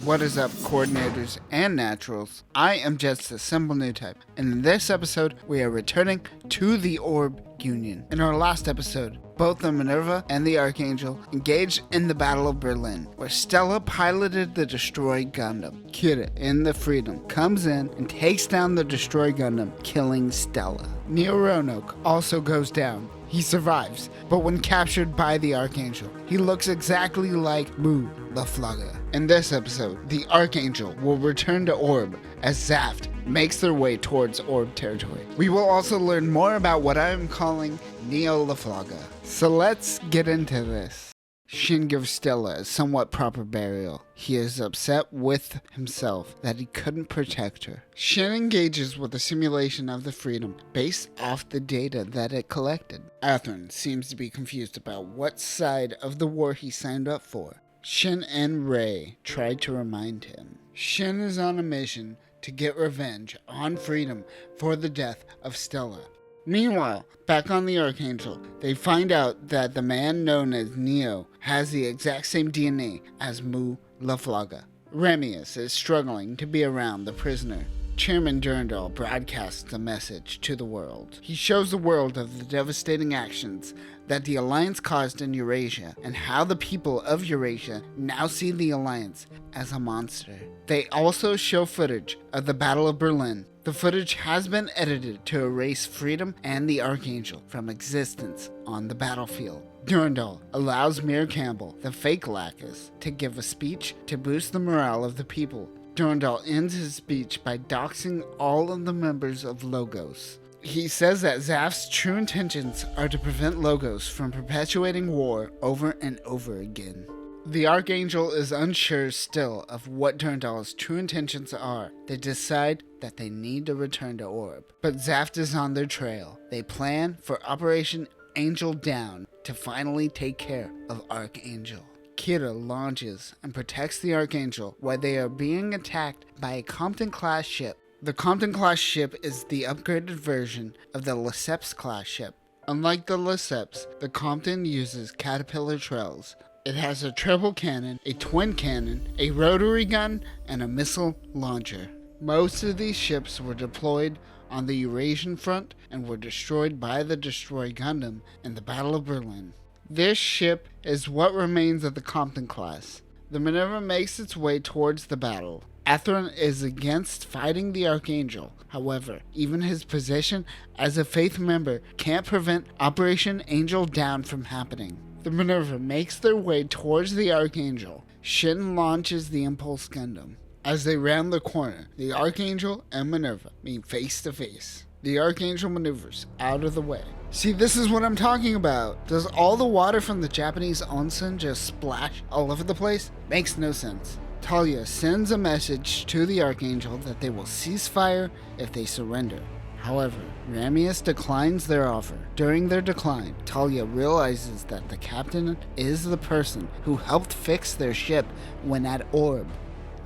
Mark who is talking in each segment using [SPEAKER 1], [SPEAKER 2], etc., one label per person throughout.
[SPEAKER 1] What is up, coordinators and naturals? I am just a simple new type, and in this episode, we are returning to the Orb Union. In our last episode, both the Minerva and the Archangel engaged in the Battle of Berlin, where Stella piloted the destroyed Gundam. Kira, in the Freedom, comes in and takes down the destroyed Gundam, killing Stella. Neo Roanoke also goes down. He survives, but when captured by the Archangel, he looks exactly like Mu LaFlaga. In this episode, the Archangel will return to Orb as Zaft makes their way towards Orb territory. We will also learn more about what I am calling Neo LaFlaga. So let's get into this. Shinn gives Stella a somewhat proper burial. He is upset with himself that he couldn't protect her. Shinn engages with a simulation of the Freedom based off the data that it collected. Athrun seems to be confused about what side of the war he signed up for. Shinn and Ray try to remind him. Shinn is on a mission to get revenge on Freedom for the death of Stella. Meanwhile, back on the Archangel, they find out that the man known as Neo has the exact same DNA as Mu LaFlaga. Ramius is struggling to be around the prisoner. Chairman Durandal broadcasts a message to the world. He shows the world of the devastating actions that the Alliance caused in Eurasia and how the people of Eurasia now see the Alliance as a monster. They also show footage of the Battle of Berlin. The footage has been edited to erase Freedom and the Archangel from existence on the battlefield. Durandal allows Mir Campbell, the fake Lacus, to give a speech to boost the morale of the people. Durandal ends his speech by doxing all of the members of Logos. He says that Zaft's true intentions are to prevent Logos from perpetuating war over and over again. The Archangel is unsure still of what Durandal's true intentions are. They decide that they need to return to Orb, but Zaft is on their trail. They plan for Operation Angel Down to finally take care of Archangel. Kira launches and protects the Archangel while they are being attacked by a Compton-class ship. The Compton-class ship is the upgraded version of the Lesseps-class ship. Unlike the Lesseps, the Compton uses Caterpillar trails. It has a triple cannon, a twin cannon, a rotary gun, and a missile launcher. Most of these ships were deployed on the Eurasian front and were destroyed by the destroyed Gundam in the Battle of Berlin. This ship is what remains of the Compton class. The Minerva makes its way towards the battle. Athrun is against fighting the Archangel. However, even his position as a Faith member can't prevent Operation Angel Down from happening. The Minerva makes their way towards the Archangel. Shinn launches the Impulse Gundam. As they round the corner, the Archangel and Minerva meet face to face. The Archangel maneuvers out of the way. See, this is what I'm talking about. Does all the water from the Japanese onsen just splash all over the place? Makes no sense. Talia sends a message to the Archangel that they will cease fire if they surrender. However, Ramius declines their offer. During their decline, Talia realizes that the captain is the person who helped fix their ship when at Orb.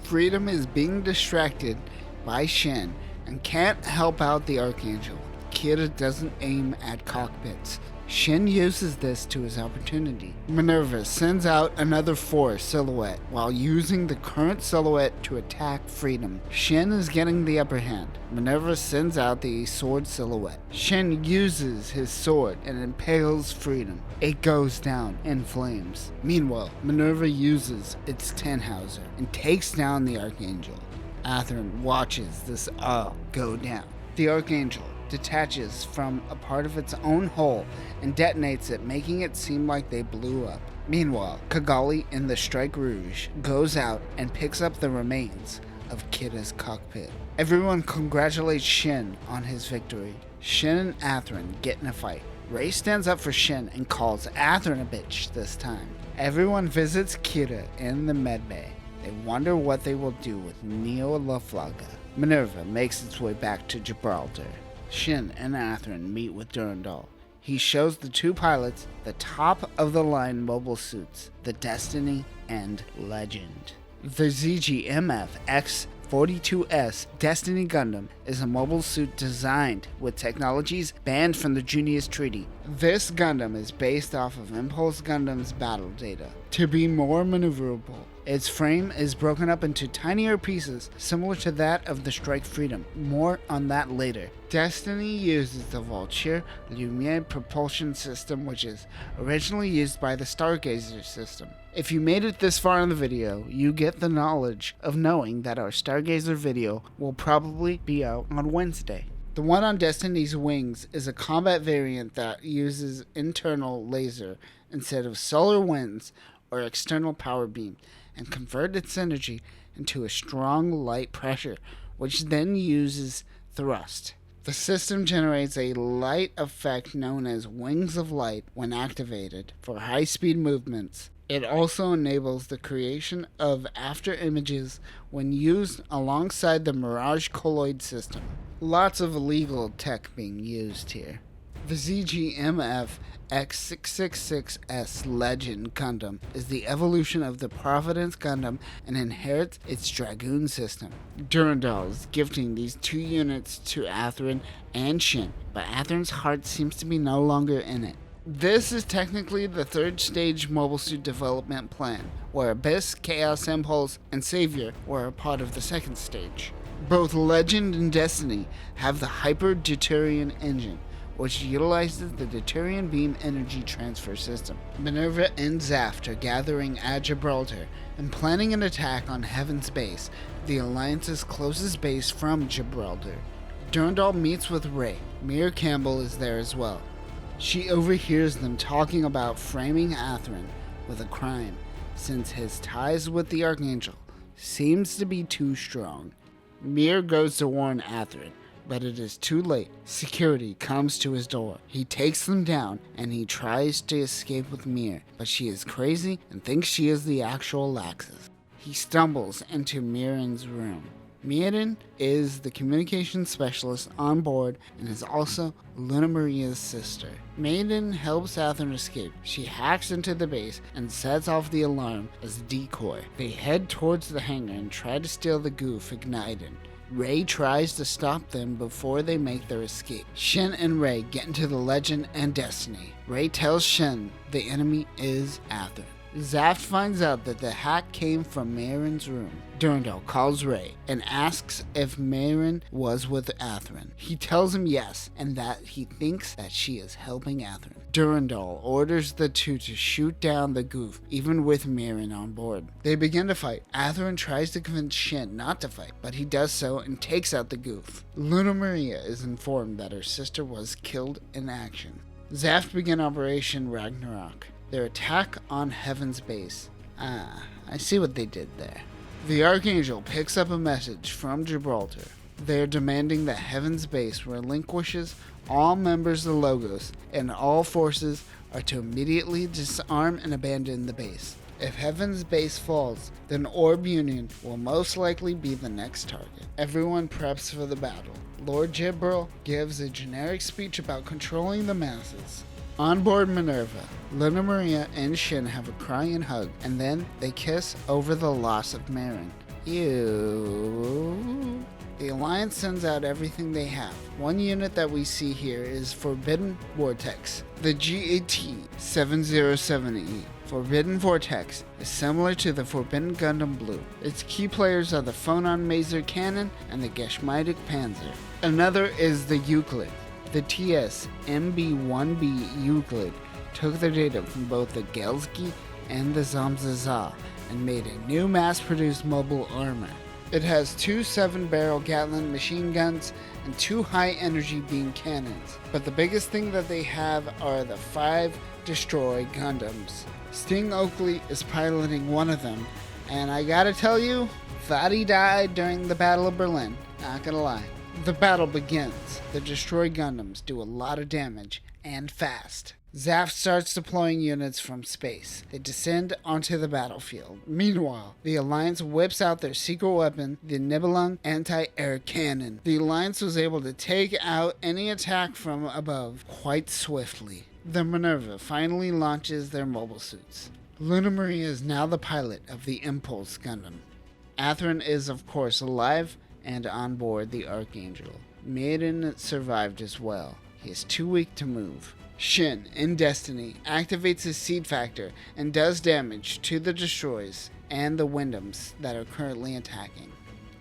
[SPEAKER 1] Freedom is being distracted by Shinn and can't help out the Archangel. Kira doesn't aim at cockpits. Shinn uses this to his opportunity. Minerva sends out another 4 silhouette while using the current silhouette to attack Freedom. Shinn is getting the upper hand. Minerva sends out the sword silhouette. Shinn uses his sword and impales Freedom. It goes down in flames. Meanwhile, Minerva uses its Tannhauser and takes down the Archangel. Athrun watches this all go down. The Archangel detaches from a part of its own hull and detonates it, making it seem like they blew up. Meanwhile, Cagalli in the Strike Rouge goes out and picks up the remains of Kira's cockpit. Everyone congratulates Shinn on his victory. Shinn and Athrun get in a fight. Ray stands up for Shinn and calls Athrun a bitch this time. Everyone visits Kira in the medbay. They wonder what they will do with Neo LaFlaga. Minerva makes its way back to Gibraltar. Shinn and Athrun meet with Durandal. He shows the two pilots the top-of-the-line mobile suits, the Destiny and Legend. The ZGMF-X ZGMF-X20A Destiny Gundam is a mobile suit designed with technologies banned from the Junius Treaty. This Gundam is based off of Impulse Gundam's battle data to be more maneuverable. Its frame is broken up into tinier pieces, similar to that of the Strike Freedom. More on that later. Destiny uses the Vulture Lumiere propulsion system, which is originally used by the Stargazer system. If you made it this far in the video, you get the knowledge of knowing that our Stargazer video will probably be out on Wednesday. The one on Destiny's wings is a combat variant that uses internal laser instead of solar winds or external power beam, and convert its energy into a strong light pressure, which then uses thrust. The system generates a light effect known as wings of light when activated for high-speed movements. It also enables the creation of after images when used alongside the Mirage colloid system. Lots of illegal tech being used here. The ZGMF-X20A Legend Gundam is the evolution of the Providence Gundam and inherits its Dragoon system. Durandal is gifting these two units to Athrun and Shinn, but Athrun's heart seems to be no longer in it. This is technically the third stage mobile suit development plan, where Abyss, Chaos Impulse, and Savior were a part of the second stage. Both Legend and Destiny have the Hyper Deuterium engine, which utilizes the Deuterium beam energy transfer system. Minerva and Zaft are gathering at Gibraltar and planning an attack on Heaven's Base, the Alliance's closest base from Gibraltar. Durandal meets with Ray. Mira Campbell is there as well. She overhears them talking about framing Athrun with a crime, since his ties with the Archangel seems to be too strong. Mir goes to warn Athrun, but it is too late. Security comes to his door. He takes them down, and he tries to escape with Mir, but she is crazy and thinks she is the actual Laxus. He stumbles into Miren's room. Miren is the communications specialist on board and is also Luna Maria's sister. Maiden helps Athrun escape. She hacks into the base and sets off the alarm as a decoy. They head towards the hangar and try to steal the goof ignited. Ray tries to stop them before they make their escape. Shinn and Ray get into the Legend and Destiny. Ray tells Shinn the enemy is Athrun. Zaft finds out that the hack came from Miren's room. Durandal calls Ray and asks if Miren was with Athrun. He tells him yes, and that he thinks that she is helping Athrun. Durandal orders the two to shoot down the goof, even with Miren on board. They begin to fight. Athrun tries to convince Shinn not to fight, but he does so and takes out the goof. Luna Maria is informed that her sister was killed in action. Zaft begin Operation Ragnarok, their attack on Heaven's Base. I see what they did there. The Archangel picks up a message from Gibraltar. They are demanding that Heaven's Base relinquishes all members of the Logos, and all forces are to immediately disarm and abandon the base. If Heaven's Base falls, then Orb Union will most likely be the next target. Everyone preps for the battle. Lord Jibril gives a generic speech about controlling the masses. On board Minerva, Luna Maria and Shinn have a cry and hug, and then they kiss over the loss of Miren. Ew. The Alliance sends out everything they have. One unit that we see here is Forbidden Vortex, the GAT-707E. Forbidden Vortex is similar to the Forbidden Gundam Blue. Its key players are the Phonon Maser Cannon and the Geschmeidig Panzer. Another is the Euclid. The TS-MB-1B Euclid took their data from both the Gelsky and the Zamzaza and made a new mass-produced mobile armor. It has two 7-barrel Gatling machine guns and 2 high-energy beam cannons, but the biggest thing that they have are the 5 Destroy Gundams. Sting Oakley is piloting one of them, and I gotta tell you, thought he died during the Battle of Berlin, not gonna lie. The battle begins. The Destroy Gundams do a lot of damage, and fast. Zaft starts deploying units from space. They descend onto the battlefield. Meanwhile, the Alliance whips out their secret weapon, the Nibelung anti-air cannon. The Alliance was able to take out any attack from above quite swiftly. The Minerva finally launches their mobile suits. Luna Maria is now the pilot of the Impulse Gundam. Athrun is of course alive and on board the Archangel. Maiden survived as well. He is too weak to move. Shinn, in Destiny, activates his seed factor and does damage to the destroyers and the Gundams that are currently attacking.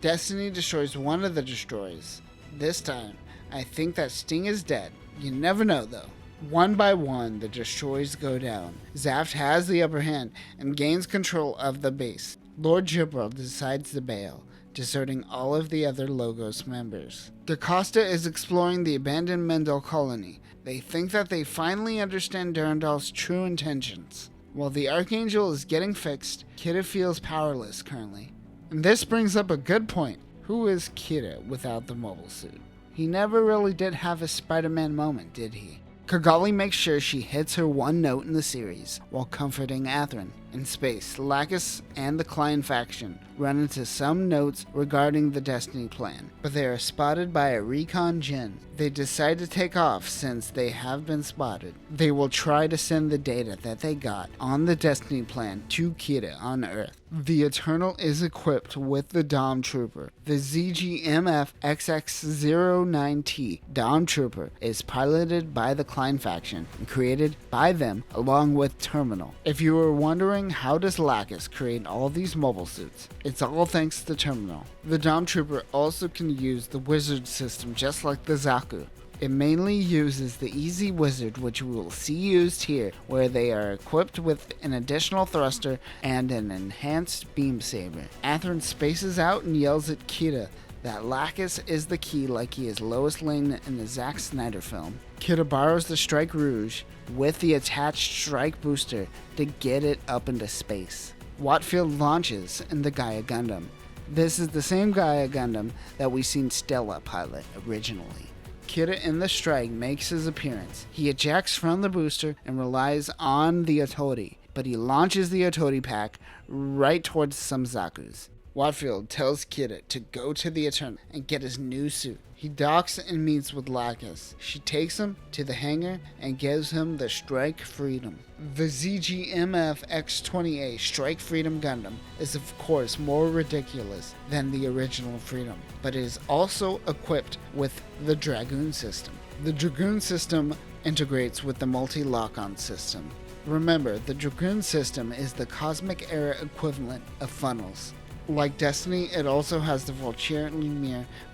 [SPEAKER 1] Destiny destroys one of the destroyers. This time, I think that Sting is dead. You never know though. One by one, the destroyers go down. Zaft has the upper hand and gains control of the base. Lord Jibril decides to bail, deserting all of the other Logos members. DaCosta is exploring the abandoned Mendel colony. They think that they finally understand Durandal's true intentions. While the Archangel is getting fixed, Kira feels powerless currently. And this brings up a good point. Who is Kira without the mobile suit? He never really did have a Spider-Man moment, did he? Cagalli makes sure she hits her one note in the series while comforting Athrun. In space, Lacus and the Klein faction run into some notes regarding the Destiny plan, but they are spotted by a recon Jinn. They decide to take off since they have been spotted. They will try to send the data that they got on the Destiny plan to Kira on Earth. The Eternal is equipped with the Dom Trooper. The ZGMF-X20A Dom Trooper is piloted by the Klein faction and created by them along with Terminal. If you were wondering how does Lacus create all these mobile suits, it's all thanks to Terminal. The Dom Trooper also can use the wizard system just like the Zaku. It mainly uses the Easy Wizard, which we will see used here, where they are equipped with an additional thruster and an enhanced beam saber. Athrun spaces out and yells at Kira that Lacus is the key like he is Lois Lane in the Zack Snyder film. Kira borrows the Strike Rouge with the attached Strike Booster to get it up into space. Watfield launches in the Gaia Gundam. This is the same Gaia Gundam that we seen Stella pilot originally. Kira in the Strike makes his appearance. He ejects from the booster and relies on the Otori, but he launches the Otori pack right towards some Zakus. Watfield tells Kira to go to the Eternal and get his new suit. He docks and meets with Lacus. She takes him to the hangar and gives him the Strike Freedom. The ZGMF-X20A Strike Freedom Gundam is of course more ridiculous than the original Freedom, but it is also equipped with the Dragoon system. The Dragoon system integrates with the multi-lock-on system. Remember, the Dragoon system is the Cosmic Era equivalent of funnels. Like Destiny, it also has the Vulture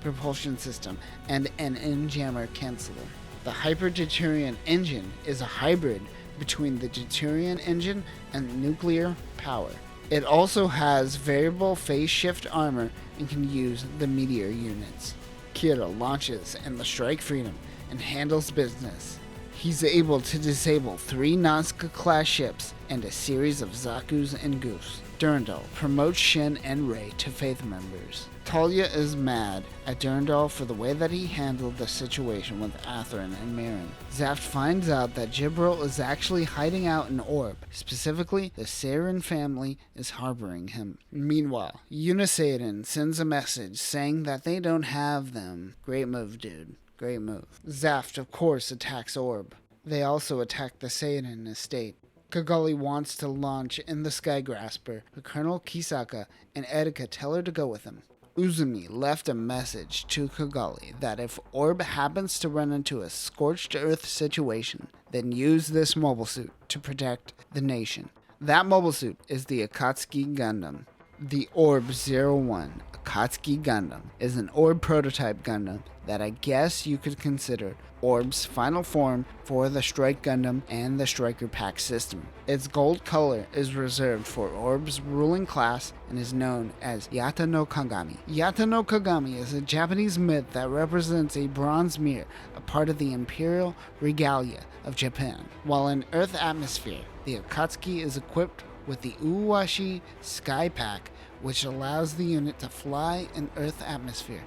[SPEAKER 1] propulsion system and an in-jammer canceller. The Hyper Deuterium engine is a hybrid between the Deuterium engine and nuclear power. It also has variable phase shift armor and can use the Meteor units. Kira launches in the Strike Freedom and handles business. He's able to disable 3 Nazca-class ships and a series of Zakus and Goose. Durandal promotes Shinn and Rey to Faith members. Talia is mad at Durandal for the way that he handled the situation with Athrun and Marin. Zaft finds out that Jibril is actually hiding out in Orb. Specifically, the Saren family is harboring him. Meanwhile, Unisaiden sends a message saying that they don't have them. Great move, dude. Great move. Zaft, of course, attacks Orb. They also attack the Seidan estate. Cagalli wants to launch in the Skygrasper, but Colonel Kisaka and Etika tell her to go with him. Uzumi left a message to Cagalli that if Orb happens to run into a scorched earth situation, then use this mobile suit to protect the nation. That mobile suit is the Akatsuki Gundam. The Orb 01 Akatsuki Gundam is an Orb prototype Gundam that I guess you could consider Orb's final form for the Strike Gundam and the Striker Pack system. Its gold color is reserved for Orb's ruling class and is known as Yata no Kagami. Yata no Kagami is a Japanese myth that represents a bronze mirror, a part of the imperial regalia of Japan. While in Earth atmosphere, the Akatsuki is equipped with the Uwashi Sky Pack, which allows the unit to fly in Earth atmosphere.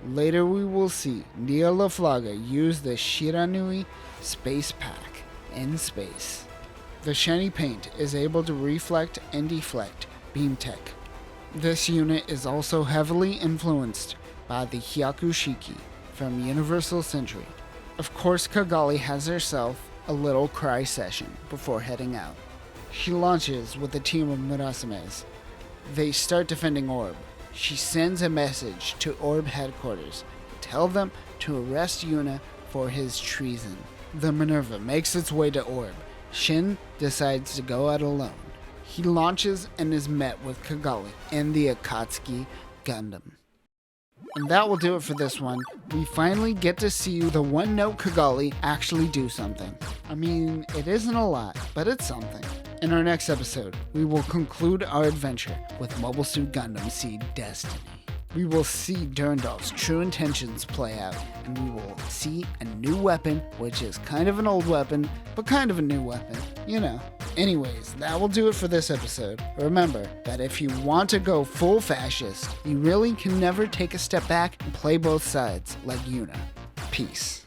[SPEAKER 1] Later we will see Nia Laflaga use the Shiranui Space Pack in space. The shiny paint is able to reflect and deflect beam tech. This unit is also heavily influenced by the Hyakushiki from Universal Century. Of course, Cagalli has herself a little cry session before heading out. She launches with a team of Murasames. They start defending Orb. she sends a message to Orb headquarters to tell them to arrest Yuna for his treason. The Minerva makes its way to Orb. Shinn decides to go out alone. He launches and is met with Cagalli and the Akatsuki Gundam. And that will do it for this one. We finally get to see the one-note Cagalli actually do something. I mean, it isn't a lot, but it's something. In our next episode, we will conclude our adventure with Mobile Suit Gundam Seed Destiny. We will see Durandal's true intentions play out, and we will see a new weapon, which is kind of an old weapon, but kind of a new weapon, you know. Anyways, that will do it for this episode. Remember that if you want to go full fascist, you really can never take a step back and play both sides like Yuna. Peace.